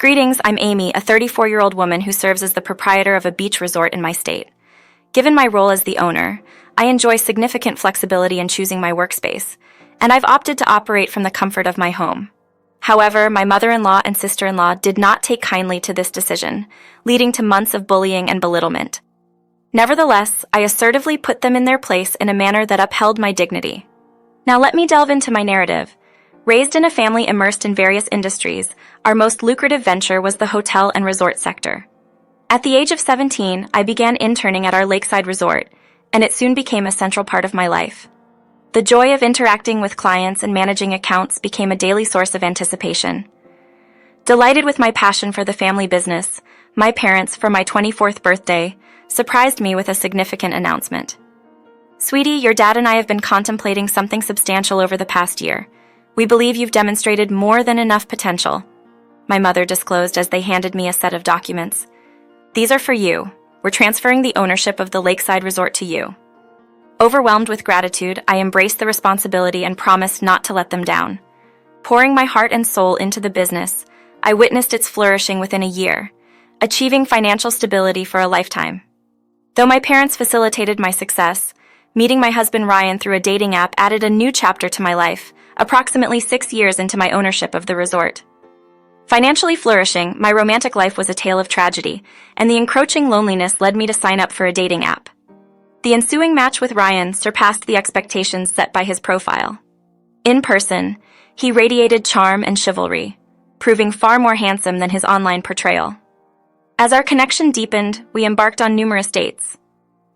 Greetings, I'm Amy, a 34-year-old woman who serves as the proprietor of a beach resort in my state. Given my role as the owner, I enjoy significant flexibility in choosing my workspace, and I've opted to operate from the comfort of my home. However, my mother-in-law and sister-in-law did not take kindly to this decision, leading to months of bullying and belittlement. Nevertheless, I assertively put them in their place in a manner that upheld my dignity. Now let me delve into my narrative. Raised in a family immersed in various industries, our most lucrative venture was the hotel and resort sector. At the age of 17, I began interning at our lakeside resort, and it soon became a central part of my life. The joy of interacting with clients and managing accounts became a daily source of anticipation. Delighted with my passion for the family business, my parents, for my 24th birthday, surprised me with a significant announcement. "Sweetie, your dad and I have been contemplating something substantial over the past year. We believe you've demonstrated more than enough potential," my mother disclosed as they handed me a set of documents. "These are for you. We're transferring the ownership of the lakeside resort to you." Overwhelmed with gratitude, I embraced the responsibility and promised not to let them down. Pouring my heart and soul into the business, I witnessed its flourishing within a year, achieving financial stability for a lifetime. Though my parents facilitated my success, meeting my husband Ryan through a dating app added a new chapter to my life, approximately 6 years into my ownership of the resort. Financially flourishing, my romantic life was a tale of tragedy, and the encroaching loneliness led me to sign up for a dating app. The ensuing match with Ryan surpassed the expectations set by his profile. In person, he radiated charm and chivalry, proving far more handsome than his online portrayal. As our connection deepened, we embarked on numerous dates.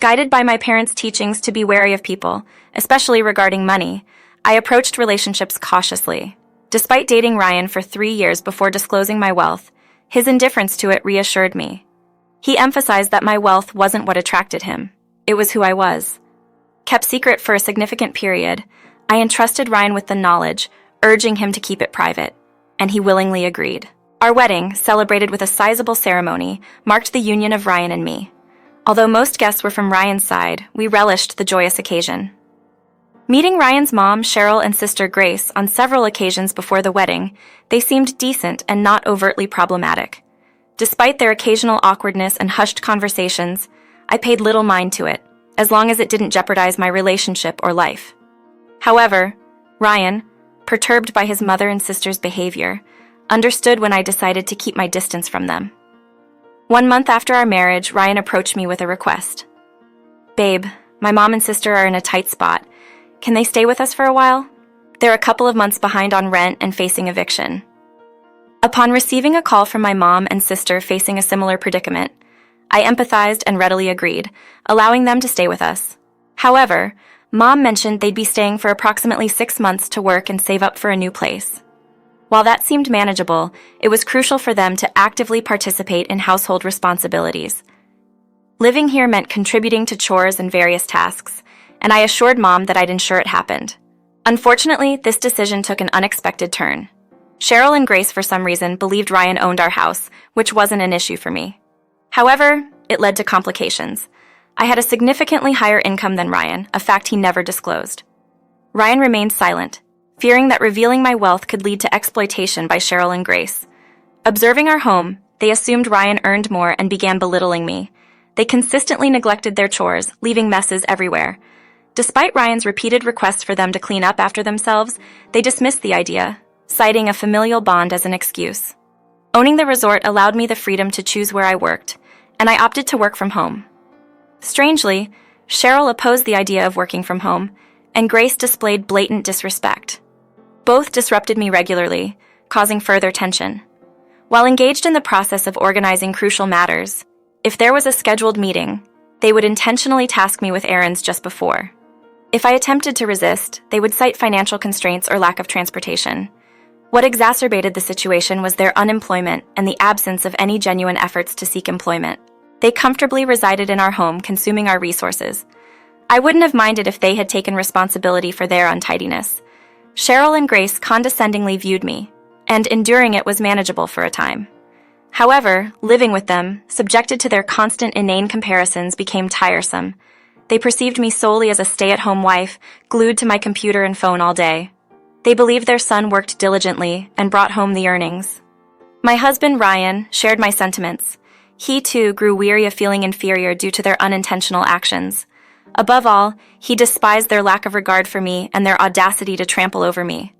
Guided by my parents' teachings to be wary of people, especially regarding money, I approached relationships cautiously. Despite dating Ryan for 3 years before disclosing my wealth, his indifference to it reassured me. He emphasized that my wealth wasn't what attracted him. It was who I was. Kept secret for a significant period, I entrusted Ryan with the knowledge, urging him to keep it private, and he willingly agreed. Our wedding, celebrated with a sizable ceremony, marked the union of Ryan and me. Although most guests were from Ryan's side, we relished the joyous occasion. Meeting Ryan's mom, Cheryl, and sister Grace on several occasions before the wedding, they seemed decent and not overtly problematic. Despite their occasional awkwardness and hushed conversations, I paid little mind to it, as long as it didn't jeopardize my relationship or life. However, Ryan, perturbed by his mother and sister's behavior, understood when I decided to keep my distance from them. 1 month after our marriage, Ryan approached me with a request. "Babe, my mom and sister are in a tight spot. Can they stay with us for a while? They're a couple of months behind on rent and facing eviction." Upon receiving a call from my mom and sister facing a similar predicament, I empathized and readily agreed, allowing them to stay with us. However, Mom mentioned they'd be staying for approximately 6 months to work and save up for a new place. While that seemed manageable, it was crucial for them to actively participate in household responsibilities. Living here meant contributing to chores and various tasks, and I assured Mom that I'd ensure it happened. Unfortunately, this decision took an unexpected turn. Cheryl and Grace, for some reason, believed Ryan owned our house, which wasn't an issue for me. However, it led to complications. I had a significantly higher income than Ryan, a fact he never disclosed. Ryan remained silent, fearing that revealing my wealth could lead to exploitation by Cheryl and Grace. Observing our home, they assumed Ryan earned more and began belittling me. They consistently neglected their chores, leaving messes everywhere. Despite Ryan's repeated requests for them to clean up after themselves, they dismissed the idea, citing a familial bond as an excuse. Owning the resort allowed me the freedom to choose where I worked, and I opted to work from home. Strangely, Cheryl opposed the idea of working from home, and Grace displayed blatant disrespect. Both disrupted me regularly, causing further tension. While engaged in the process of organizing crucial matters, if there was a scheduled meeting, they would intentionally task me with errands just before. If I attempted to resist, they would cite financial constraints or lack of transportation. What exacerbated the situation was their unemployment and the absence of any genuine efforts to seek employment. They comfortably resided in our home, consuming our resources. I wouldn't have minded if they had taken responsibility for their untidiness. Cheryl and Grace condescendingly viewed me, and enduring it was manageable for a time. However, living with them, subjected to their constant inane comparisons, became tiresome. They perceived me solely as a stay-at-home wife, glued to my computer and phone all day. They believed their son worked diligently and brought home the earnings. My husband, Ryan, shared my sentiments. He, too, grew weary of feeling inferior due to their unintentional actions. Above all, he despised their lack of regard for me and their audacity to trample over me.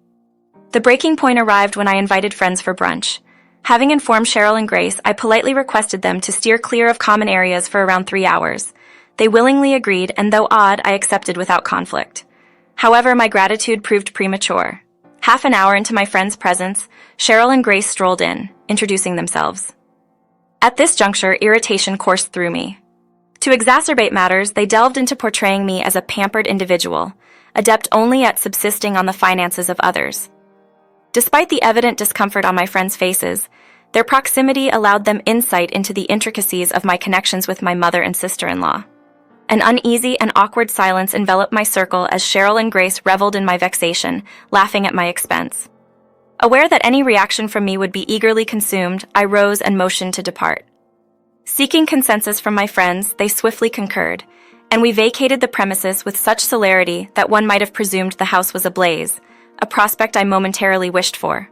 The breaking point arrived when I invited friends for brunch. Having informed Cheryl and Grace, I politely requested them to steer clear of common areas for around 3 hours. They willingly agreed, and though odd, I accepted without conflict. However, my gratitude proved premature. Half an hour into my friend's presence, Cheryl and Grace strolled in, introducing themselves. At this juncture, irritation coursed through me. To exacerbate matters, they delved into portraying me as a pampered individual, adept only at subsisting on the finances of others. Despite the evident discomfort on my friends' faces, their proximity allowed them insight into the intricacies of my connections with my mother and sister-in-law. An uneasy and awkward silence enveloped my circle as Cheryl and Grace reveled in my vexation, laughing at my expense. Aware that any reaction from me would be eagerly consumed, I rose and motioned to depart. Seeking consensus from my friends, they swiftly concurred, and we vacated the premises with such celerity that one might have presumed the house was ablaze, a prospect I momentarily wished for.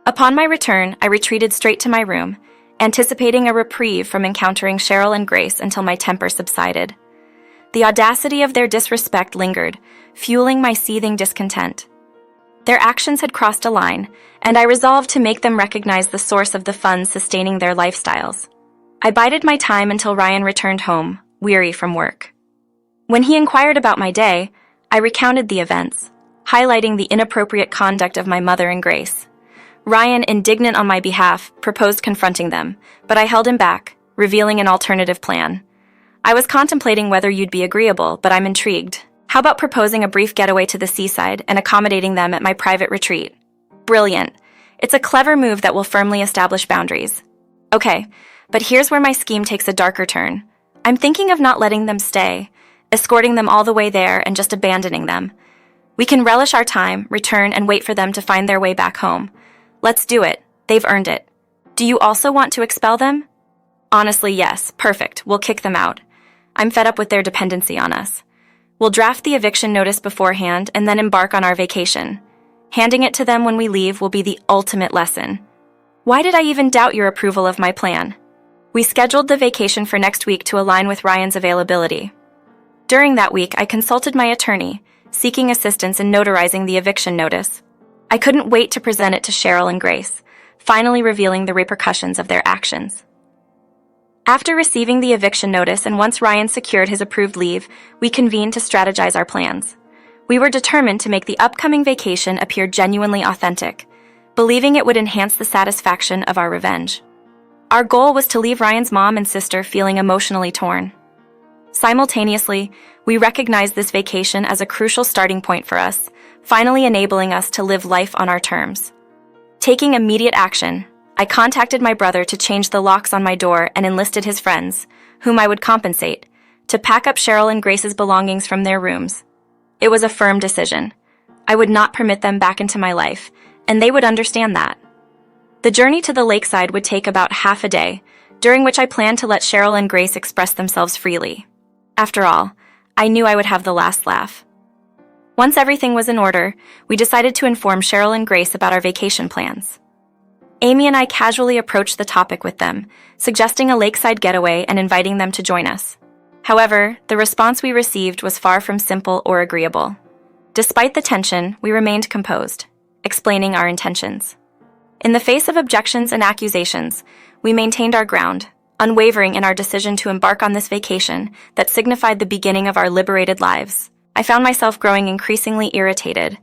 Upon my return, I retreated straight to my room, anticipating a reprieve from encountering Cheryl and Grace until my temper subsided. The audacity of their disrespect lingered, fueling my seething discontent. Their actions had crossed a line, and I resolved to make them recognize the source of the funds sustaining their lifestyles. I bided my time until Ryan returned home, weary from work. When he inquired about my day, I recounted the events, highlighting the inappropriate conduct of my mother and Grace. Ryan, indignant on my behalf, proposed confronting them, but I held him back, revealing an alternative plan. I was contemplating whether you'd be agreeable, but I'm intrigued. How about proposing a brief getaway to the seaside and accommodating them at my private retreat? Brilliant. It's a clever move that will firmly establish boundaries. Okay, but here's where my scheme takes a darker turn. I'm thinking of not letting them stay, escorting them all the way there and just abandoning them. We can relish our time, return, and wait for them to find their way back home. Let's do it. They've earned it. Do you also want to expel them? Honestly, yes. Perfect. We'll kick them out. I'm fed up with their dependency on us. We'll draft the eviction notice beforehand and then embark on our vacation. Handing it to them when we leave will be the ultimate lesson. Why did I even doubt your approval of my plan? We scheduled the vacation for next week to align with Ryan's availability. During that week, I consulted my attorney, seeking assistance in notarizing the eviction notice. I couldn't wait to present it to Cheryl and Grace, finally revealing the repercussions of their actions. After receiving the eviction notice and once Ryan secured his approved leave, we convened to strategize our plans. We were determined to make the upcoming vacation appear genuinely authentic, believing it would enhance the satisfaction of our revenge. Our goal was to leave Ryan's mom and sister feeling emotionally torn. Simultaneously, we recognized this vacation as a crucial starting point for us, finally enabling us to live life on our terms. Taking immediate action, I contacted my brother to change the locks on my door and enlisted his friends, whom I would compensate, to pack up Cheryl and Grace's belongings from their rooms. It was a firm decision. I would not permit them back into my life, and they would understand that. The journey to the lakeside would take about half a day, during which I planned to let Cheryl and Grace express themselves freely. After all, I knew I would have the last laugh. Once everything was in order, we decided to inform Cheryl and Grace about our vacation plans. Amy and I casually approached the topic with them, suggesting a lakeside getaway and inviting them to join us. However, the response we received was far from simple or agreeable. Despite the tension, we remained composed, explaining our intentions. In the face of objections and accusations, we maintained our ground, unwavering in our decision to embark on this vacation that signified the beginning of our liberated lives. I found myself growing increasingly irritated,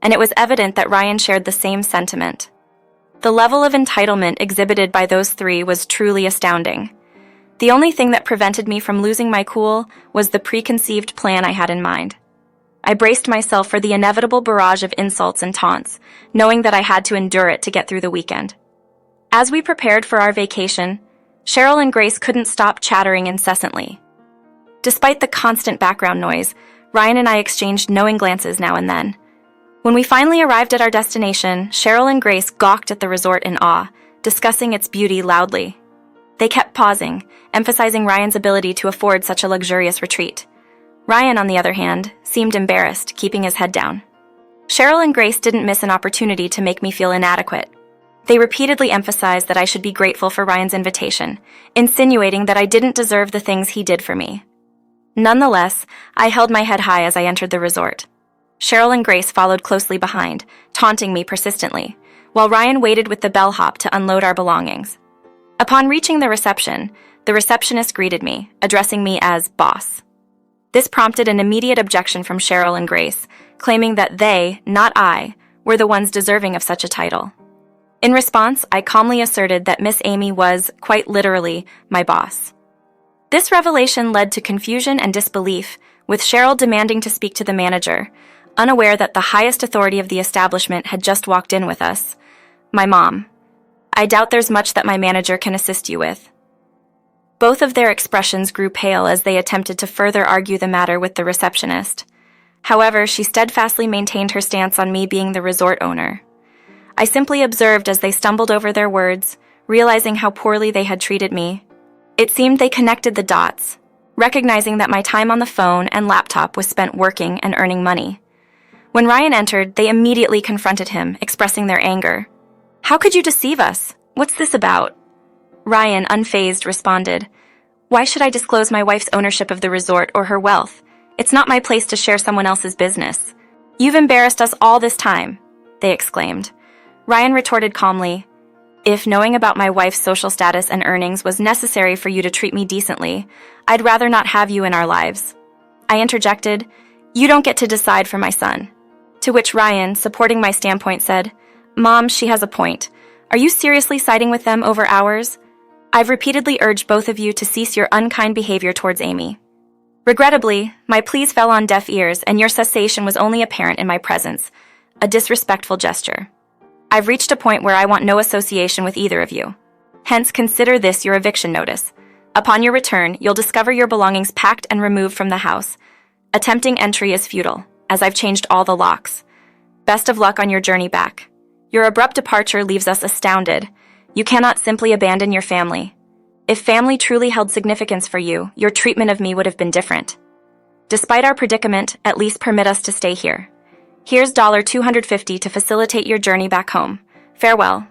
and it was evident that Ryan shared the same sentiment. The level of entitlement exhibited by those three was truly astounding. The only thing that prevented me from losing my cool was the preconceived plan I had in mind. I braced myself for the inevitable barrage of insults and taunts, knowing that I had to endure it to get through the weekend. As we prepared for our vacation, Cheryl and Grace couldn't stop chattering incessantly. Despite the constant background noise, Ryan and I exchanged knowing glances now and then. When we finally arrived at our destination, Cheryl and Grace gawked at the resort in awe, discussing its beauty loudly. They kept pausing, emphasizing Ryan's ability to afford such a luxurious retreat. Ryan, on the other hand, seemed embarrassed, keeping his head down. Cheryl and Grace didn't miss an opportunity to make me feel inadequate. They repeatedly emphasized that I should be grateful for Ryan's invitation, insinuating that I didn't deserve the things he did for me. Nonetheless, I held my head high as I entered the resort. Cheryl and Grace followed closely behind, taunting me persistently, while Ryan waited with the bellhop to unload our belongings. Upon reaching the receptionist greeted me, addressing me as boss. This prompted an immediate objection from Cheryl and Grace, claiming that they, not I, were the ones deserving of such a title. In response, I calmly asserted that Miss Amy was, quite literally, my boss. This revelation led to confusion and disbelief, with Cheryl demanding to speak to the manager, unaware that the highest authority of the establishment had just walked in with us, my mom. I doubt there's much that my manager can assist you with. Both of their expressions grew pale as they attempted to further argue the matter with the receptionist. However, she steadfastly maintained her stance on me being the resort owner. I simply observed as they stumbled over their words, realizing how poorly they had treated me. It seemed they connected the dots, recognizing that my time on the phone and laptop was spent working and earning money. When Ryan entered, they immediately confronted him, expressing their anger. "How could you deceive us? What's this about?" Ryan, unfazed, responded, "Why should I disclose my wife's ownership of the resort or her wealth? It's not my place to share someone else's business." "You've embarrassed us all this time," they exclaimed. Ryan retorted calmly, "If knowing about my wife's social status and earnings was necessary for you to treat me decently, I'd rather not have you in our lives." I interjected, "You don't get to decide for my son." To which Ryan, supporting my standpoint, said, "Mom, she has a point. Are you seriously siding with them over ours? I've repeatedly urged both of you to cease your unkind behavior towards Amy." Regrettably, my pleas fell on deaf ears and your cessation was only apparent in my presence, a disrespectful gesture. I've reached a point where I want no association with either of you. Hence, consider this your eviction notice. Upon your return, you'll discover your belongings packed and removed from the house. Attempting entry is futile, as I've changed all the locks. Best of luck on your journey back. Your abrupt departure leaves us astounded. You cannot simply abandon your family. If family truly held significance for you, your treatment of me would have been different. Despite our predicament, at least permit us to stay here. Here's $250 to facilitate your journey back home. Farewell."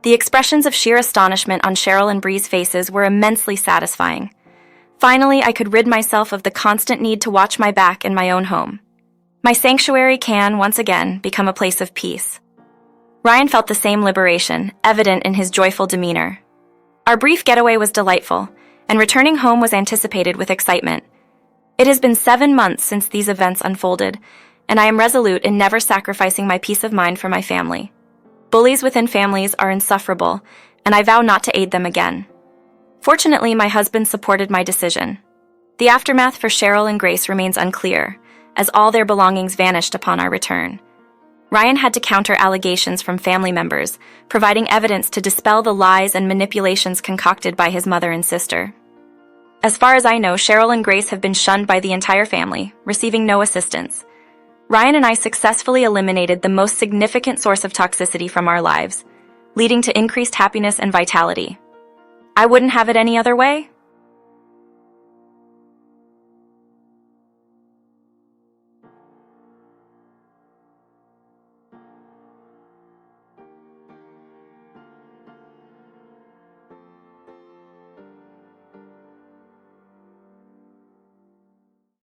The expressions of sheer astonishment on Cheryl and Bree's faces were immensely satisfying. Finally, I could rid myself of the constant need to watch my back in my own home. My sanctuary can, once again, become a place of peace. Ryan felt the same liberation, evident in his joyful demeanor. Our brief getaway was delightful, and returning home was anticipated with excitement. It has been 7 months since these events unfolded, and I am resolute in never sacrificing my peace of mind for my family. Bullies within families are insufferable, and I vow not to aid them again. Fortunately, my husband supported my decision. The aftermath for Cheryl and Grace remains unclear, as all their belongings vanished upon our return. Ryan had to counter allegations from family members, providing evidence to dispel the lies and manipulations concocted by his mother and sister. As far as I know, Cheryl and Grace have been shunned by the entire family, receiving no assistance. Ryan and I successfully eliminated the most significant source of toxicity from our lives, leading to increased happiness and vitality. I wouldn't have it any other way.